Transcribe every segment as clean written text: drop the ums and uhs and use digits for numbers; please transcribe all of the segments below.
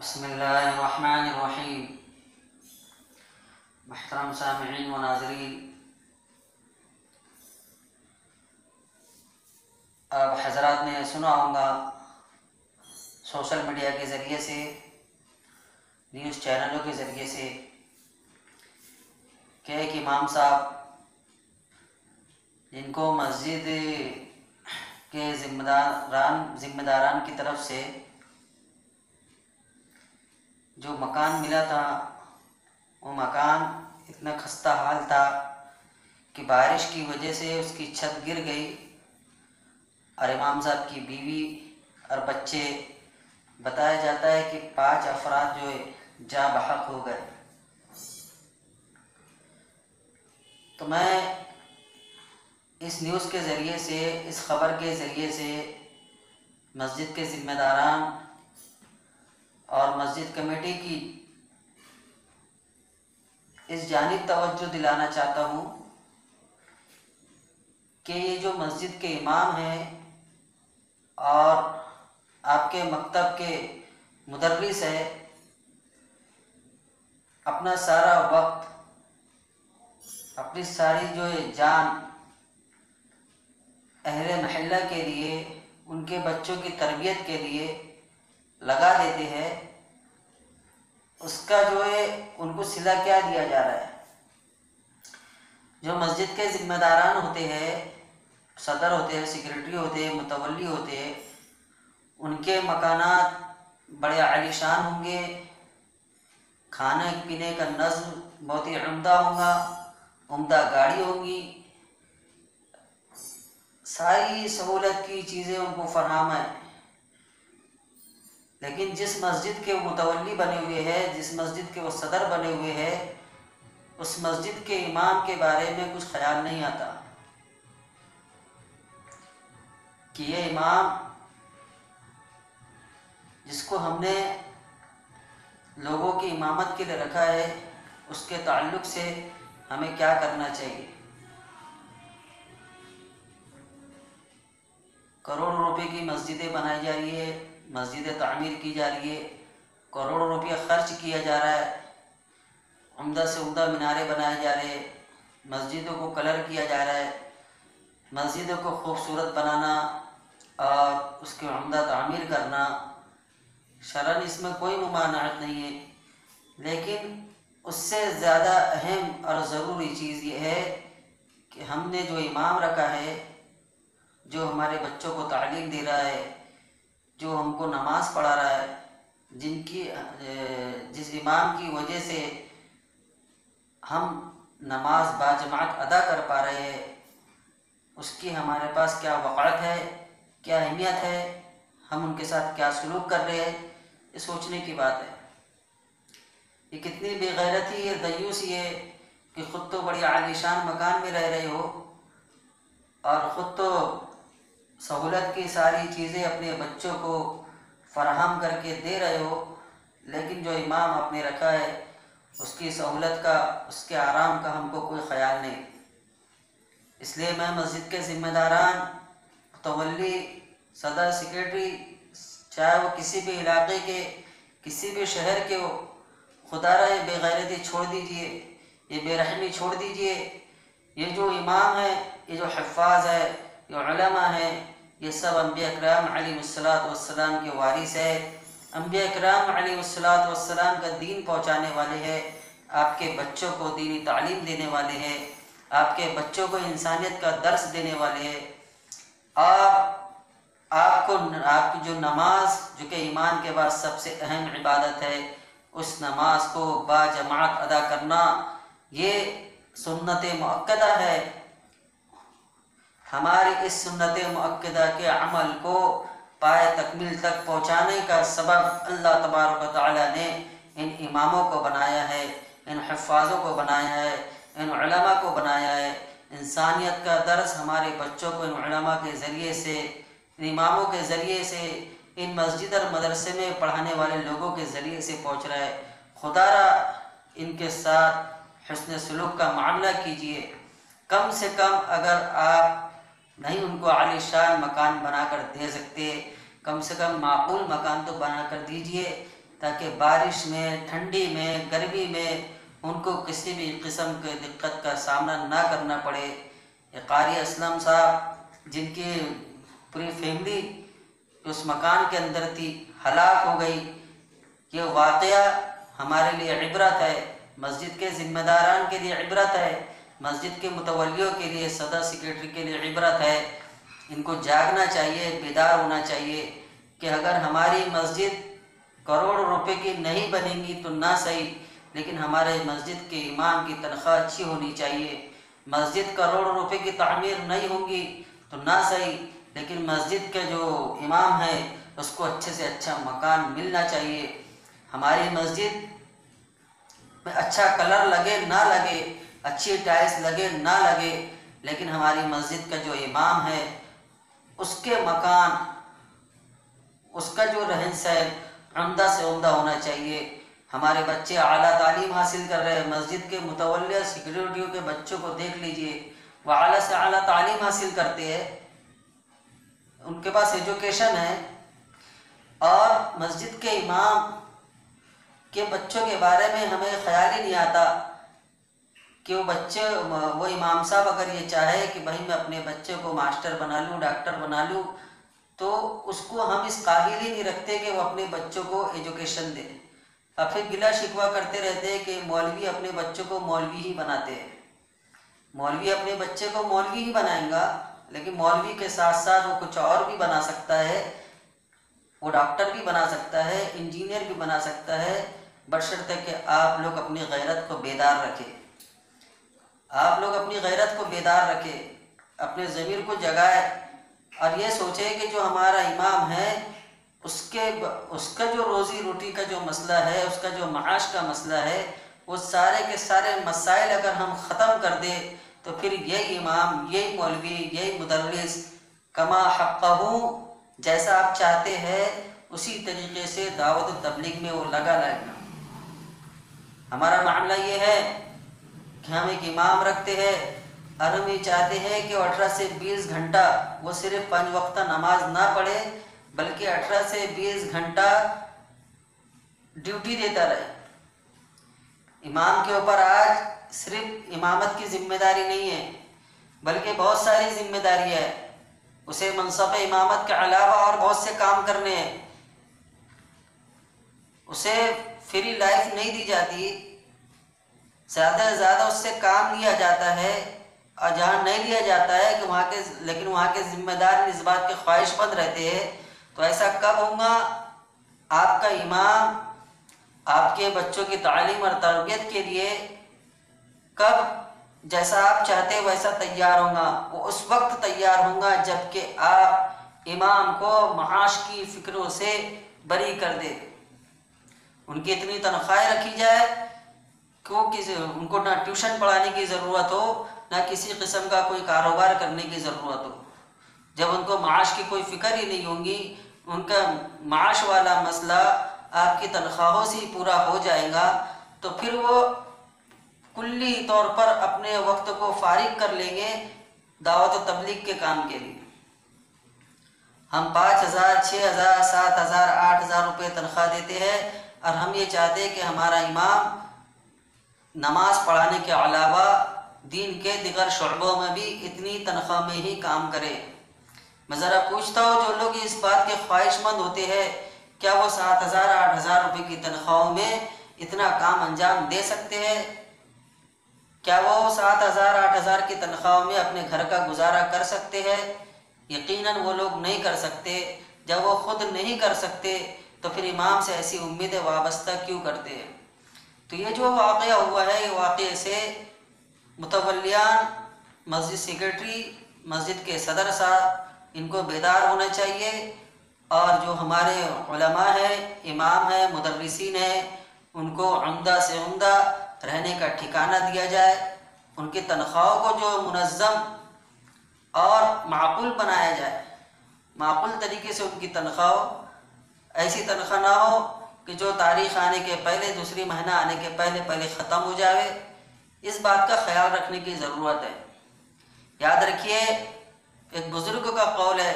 بسم اللہ الرحمن الرحیم۔ محترم سامعین و ناظرین، اب حضرات نے سنا ہوگا سوشل میڈیا کے ذریعے سے، نیوز چینلوں کے ذریعے سے کہ ایک امام صاحب جن کو مسجد کے ذمہ داران کی طرف سے جو مکان ملا تھا، وہ مکان اتنا خستہ حال تھا کہ بارش کی وجہ سے اس کی چھت گر گئی اور امام صاحب کی بیوی اور بچے، بتایا جاتا ہے کہ 5 افراد جو جاں بحق ہو گئے۔ تو میں اس نیوز کے ذریعے سے، اس خبر کے ذریعے سے مسجد کے ذمہ داران اور مسجد کمیٹی کی اس جانب توجہ دلانا چاہتا ہوں کہ یہ جو مسجد کے امام ہیں اور آپ کے مکتب کے مدرس ہے، اپنا سارا وقت، اپنی ساری جو جان اہل محلہ کے لیے، ان کے بچوں کی تربیت کے لیے لگا دیتے ہیں، اس کا جو ہے ان کو صلہ کیا دیا جا رہا ہے؟ جو مسجد کے ذمہ داران ہوتے ہیں، صدر ہوتے ہیں، سیکرٹری ہوتے ہیں، متولی ہوتے ہیں، ان کے مکانات بڑے عالیشان ہوں گے، کھانے پینے کا نظم بہت ہی عمدہ ہوگا، عمدہ گاڑی ہوگی، ساری سہولت کی چیزیں ان کو فراہم ہیں۔ لیکن جس مسجد کے وہ متولی بنے ہوئے ہیں، جس مسجد کے وہ صدر بنے ہوئے ہیں، اس مسجد کے امام کے بارے میں کچھ خیال نہیں آتا کہ یہ امام جس کو ہم نے لوگوں کی امامت کے لیے رکھا ہے، اس کے تعلق سے ہمیں کیا کرنا چاہیے۔ کروڑوں روپے کی مسجدیں بنائی جا رہی ہے، مسجدیں تعمیر کی جا رہی ہے، کروڑوں روپیہ خرچ کیا جا رہا ہے، عمدہ سے عمدہ مینارے بنائے جا رہے ہیں، مسجدوں کو کلر کیا جا رہا ہے، مسجدوں کو خوبصورت بنانا اور اس کی عمدہ تعمیر کرنا، شرعاً اس میں کوئی ممانعت نہیں ہے، لیکن اس سے زیادہ اہم اور ضروری چیز یہ ہے کہ ہم نے جو امام رکھا ہے، جو ہمارے بچوں کو تعلیم دے رہا ہے، جو ہم کو نماز پڑھا رہا ہے، جس امام کی وجہ سے ہم نماز باجماعت ادا کر پا رہے ہیں، اس کی ہمارے پاس کیا وقعت ہے، کیا اہمیت ہے، ہم ان کے ساتھ کیا سلوک کر رہے ہیں، یہ سوچنے کی بات ہے۔ یہ کتنی بے غیرتی ہے، دیوسی ہے کہ خود تو بڑی عالیشان مکان میں رہ رہے ہو اور خود تو سہولت کی ساری چیزیں اپنے بچوں کو فراہم کر کے دے رہے ہو، لیکن جو امام آپ نے رکھا ہے اس کی سہولت کا، اس کے آرام کا ہم کو کوئی خیال نہیں۔ اس لیے میں مسجد کے ذمہ داران، متولی، صدر، سیکرٹری، چاہے وہ کسی بھی علاقے کے، کسی بھی شہر کے ہو، خدا رہے بے غیرتی چھوڑ دیجئے، یہ بے رحمی چھوڑ دیجئے۔ یہ جو امام ہے، یہ جو حفاظ ہے، یہ علماء ہیں، یہ سب انبیاء اکرام علیہ السلام کے وارث ہے، انبیاء اکرام علیہ السلام کا دین پہنچانے والے ہیں، آپ کے بچوں کو دینی تعلیم دینے والے ہیں، آپ کے بچوں کو انسانیت کا درس دینے والے ہیں، اور آپ کی جو نماز، جو کہ ایمان کے بعد سب سے اہم عبادت ہے، اس نماز کو باجماعت ادا کرنا، یہ سنت مؤکدہ ہے۔ ہماری اس سنت مؤکدہ کے عمل کو پائے تکمیل تک پہنچانے کا سبب اللہ تبارک و تعالیٰ نے ان اماموں کو بنایا ہے، ان حفاظوں کو بنایا ہے، ان علماء کو بنایا ہے۔ انسانیت کا درس ہمارے بچوں کو ان علماء کے ذریعے سے، ان اماموں کے ذریعے سے، ان مسجد اور مدرسے میں پڑھانے والے لوگوں کے ذریعے سے پہنچ رہا ہے۔ خدا را ان کے ساتھ حسن سلوک کا معاملہ کیجئے۔ کم سے کم اگر آپ نہیں ان کو عالی شان مکان بنا کر دے سکتے، کم سے کم معقول مکان تو بنا کر دیجئے تاکہ بارش میں، ٹھنڈی میں، گرمی میں ان کو کسی بھی قسم کے دقت کا سامنا نہ کرنا پڑے۔ یہ قاری اسلم صاحب جن کی پوری فیملی اس مکان کے اندر تھی، ہلاک ہو گئی، یہ واقعہ ہمارے لیے عبرت ہے، مسجد کے ذمہ داران کے لیے عبرت ہے، مسجد کے متولیوں کے لیے، صدر سیکریٹری کے لیے عبرت ہے۔ ان کو جاگنا چاہیے، بیدار ہونا چاہیے کہ اگر ہماری مسجد کروڑ روپے کی نہیں بنے گی تو نہ صحیح، لیکن ہمارے مسجد کے امام کی تنخواہ اچھی ہونی چاہیے۔ مسجد کروڑ روپے کی تعمیر نہیں ہوں گی تو نہ صحیح، لیکن مسجد کے جو امام ہے اس کو اچھے سے اچھا مکان ملنا چاہیے۔ ہماری مسجد میں اچھا کلر لگے نہ لگے، اچھی ٹائلس لگے نہ لگے، لیکن ہماری مسجد کا جو امام ہے اس کے مکان، اس کا جو رہن سہن عمدہ سے عمدہ ہونا چاہیے۔ ہمارے بچے اعلیٰ تعلیم حاصل کر رہے ہیں، مسجد کے متولیہ سیکریٹریوں کے بچوں کو دیکھ لیجئے، وہ اعلیٰ سے اعلیٰ تعلیم حاصل کرتے ہیں، ان کے پاس ایجوکیشن ہے، اور مسجد کے امام کے بچوں کے بارے میں ہمیں خیال ہی نہیں آتا کہ وہ امام صاحب اگر یہ چاہے کہ بھائی میں اپنے بچے کو ماسٹر بنا لوں، ڈاکٹر بنا لوں، تو اس کو ہم اس قابل ہی نہیں رکھتے کہ وہ اپنے بچوں کو ایجوکیشن دے، اور پھر گلہ شکوہ کرتے رہتے ہیں کہ مولوی اپنے بچوں کو مولوی ہی بناتے ہیں۔ مولوی اپنے بچے کو مولوی ہی بنائیں گا، لیکن مولوی کے ساتھ ساتھ وہ کچھ اور بھی بنا سکتا ہے، وہ ڈاکٹر بھی بنا سکتا ہے، انجینئر بھی بنا سکتا ہے، بشرطے کہ آپ لوگ اپنی غیرت کو بیدار رکھیں، آپ لوگ اپنی غیرت کو بیدار رکھیں، اپنے ضمیر کو جگائے، اور یہ سوچے کہ جو ہمارا امام ہے اس کا جو روزی روٹی کا جو مسئلہ ہے، اس کا جو معاش کا مسئلہ ہے، وہ سارے کے سارے مسائل اگر ہم ختم کر دیں تو پھر یہی امام، یہی مولوی، یہی مدرس کما حقہ، جیسا آپ چاہتے ہیں اسی طریقے سے دعوت و تبلیغ میں وہ لگا رہے گا۔ ہمارا معاملہ یہ ہے کہ ہم ایک امام رکھتے ہیں اور ہم یہ چاہتے ہیں کہ وہ 18 سے 20 گھنٹہ وہ صرف 5 وقتہ نماز نہ پڑھے، بلکہ 18 سے 20 گھنٹہ ڈیوٹی دیتا رہے۔ امام کے اوپر آج صرف امامت کی ذمہ داری نہیں ہے، بلکہ بہت ساری ذمہ داری ہے، اسے منصب امامت کے علاوہ اور بہت سے کام کرنے ہیں، اسے فری لائف نہیں دی جاتی، زیادہ سے زیادہ اس سے کام لیا جاتا ہے، اور جہاں نہیں لیا جاتا ہے کہ لیکن وہاں کے ذمہ دار اس بات کے خواہش مند رہتے ہیں۔ تو ایسا کب ہوگا؟ آپ کا امام آپ کے بچوں کی تعلیم اور تربیت کے لیے کب جیسا آپ چاہتے ویسا تیار ہوگا؟ وہ اس وقت تیار ہوگا جب کہ آپ امام کو معاش کی فکروں سے بری کر دے، ان کی اتنی تنخواہیں رکھی جائے کہ ان کو نہ ٹیوشن پڑھانے کی ضرورت ہو، نہ کسی قسم کا کوئی کاروبار کرنے کی ضرورت ہو۔ جب ان کو معاش کی کوئی فکر ہی نہیں ہوگی، ان کا معاش والا مسئلہ آپ کی تنخواہوں سے ہی پورا ہو جائے گا، تو پھر وہ کلی طور پر اپنے وقت کو فارغ کر لیں گے دعوت و تبلیغ کے کام کے لیے۔ ہم 5,000، 6,000، 7,000، 8,000 روپے تنخواہ دیتے ہیں، اور ہم یہ چاہتے ہیں کہ ہمارا امام نماز پڑھانے کے علاوہ دین کے دیگر شعبوں میں بھی اتنی تنخواہ میں ہی کام کرے۔ میں ذرا پوچھتا ہوں جو لوگ اس بات کے خواہش مند ہوتے ہیں، کیا وہ 7,000، 8,000 روپے کی تنخواہوں میں اتنا کام انجام دے سکتے ہیں؟ کیا وہ 7,000، 8,000 کی تنخواہوں میں اپنے گھر کا گزارا کر سکتے ہیں؟ یقیناً وہ لوگ نہیں کر سکتے۔ جب وہ خود نہیں کر سکتے تو پھر امام سے ایسی امیدیں وابستہ کیوں کرتے ہیں؟ تو یہ جو واقعہ ہوا ہے، یہ واقعے سے متولیان، مسجد سیکریٹری، مسجد کے صدر صاحب، ان کو بیدار ہونا چاہیے، اور جو ہمارے علماء ہیں، امام ہیں، مدرسین ہیں، ان کو عمدہ سے عمدہ رہنے کا ٹھکانہ دیا جائے، ان کی تنخواہوں کو جو منظم اور معقول بنایا جائے، معقول طریقے سے ان کی تنخواہ، ایسی تنخواہ نہ ہو کہ جو تاریخ آنے کے پہلے، دوسری مہینہ آنے کے پہلے ختم ہو جائے۔ اس بات کا خیال رکھنے کی ضرورت ہے۔ یاد رکھیے، ایک بزرگ کا قول ہے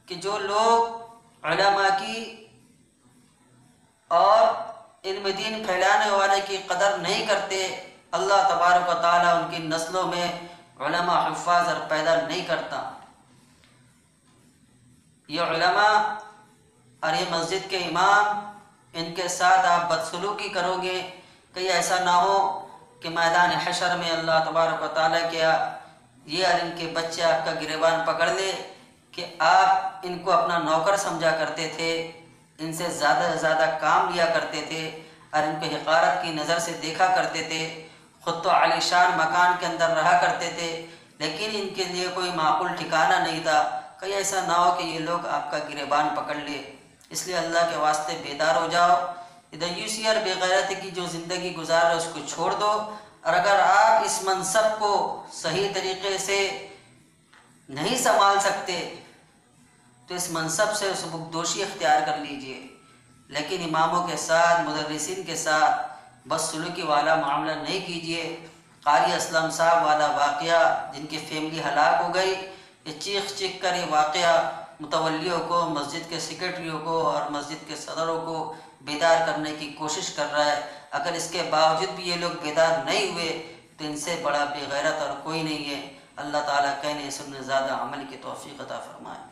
کہ جو لوگ علماء کی اور علم دین پھیلانے والے کی قدر نہیں کرتے، اللہ تبارک و تعالیٰ ان کی نسلوں میں علماء حفاظ اور پیدا نہیں کرتا۔ یہ علماء اور یہ مسجد کے امام، ان کے ساتھ آپ بدسلوکی کرو گے، کہیں ایسا نہ ہو کہ میدان حشر میں اللہ تبارک و تعالیٰ کیا یہ اور ان کے بچے آپ کا گریبان پکڑ لے کہ آپ ان کو اپنا نوکر سمجھا کرتے تھے، ان سے زیادہ سے زیادہ کام لیا کرتے تھے اور ان کو حقارت کی نظر سے دیکھا کرتے تھے، خود تو عالی شان مکان کے اندر رہا کرتے تھے لیکن ان کے لیے کوئی معقول ٹھکانہ نہیں تھا، کہیں ایسا نہ ہو کہ یہ لوگ آپ کا گریبان پکڑ لے۔ اس لیے اللہ کے واسطے بیدار ہو جاؤ، دیوسی اور بے غیرتی کی جو زندگی گزار رہے اس کو چھوڑ دو، اور اگر آپ اس منصب کو صحیح طریقے سے نہیں سنبھال سکتے تو اس منصب سے سبکدوشی اختیار کر لیجئے، لیکن اماموں کے ساتھ، مدرسین کے ساتھ بدسلوکی والا معاملہ نہیں کیجیے۔ قاری اسلم صاحب والا واقعہ جن کی فیملی ہلاک ہو گئی، یہ چیخ چیخ کر یہ واقعہ متولیوں کو، مسجد کے سیکرٹریوں کو اور مسجد کے صدروں کو بیدار کرنے کی کوشش کر رہا ہے۔ اگر اس کے باوجود بھی یہ لوگ بیدار نہیں ہوئے تو ان سے بڑا بے غیرت اور کوئی نہیں ہے۔ اللہ تعالیٰ کہنے سننے زیادہ عمل کی توفیق عطا فرمائے۔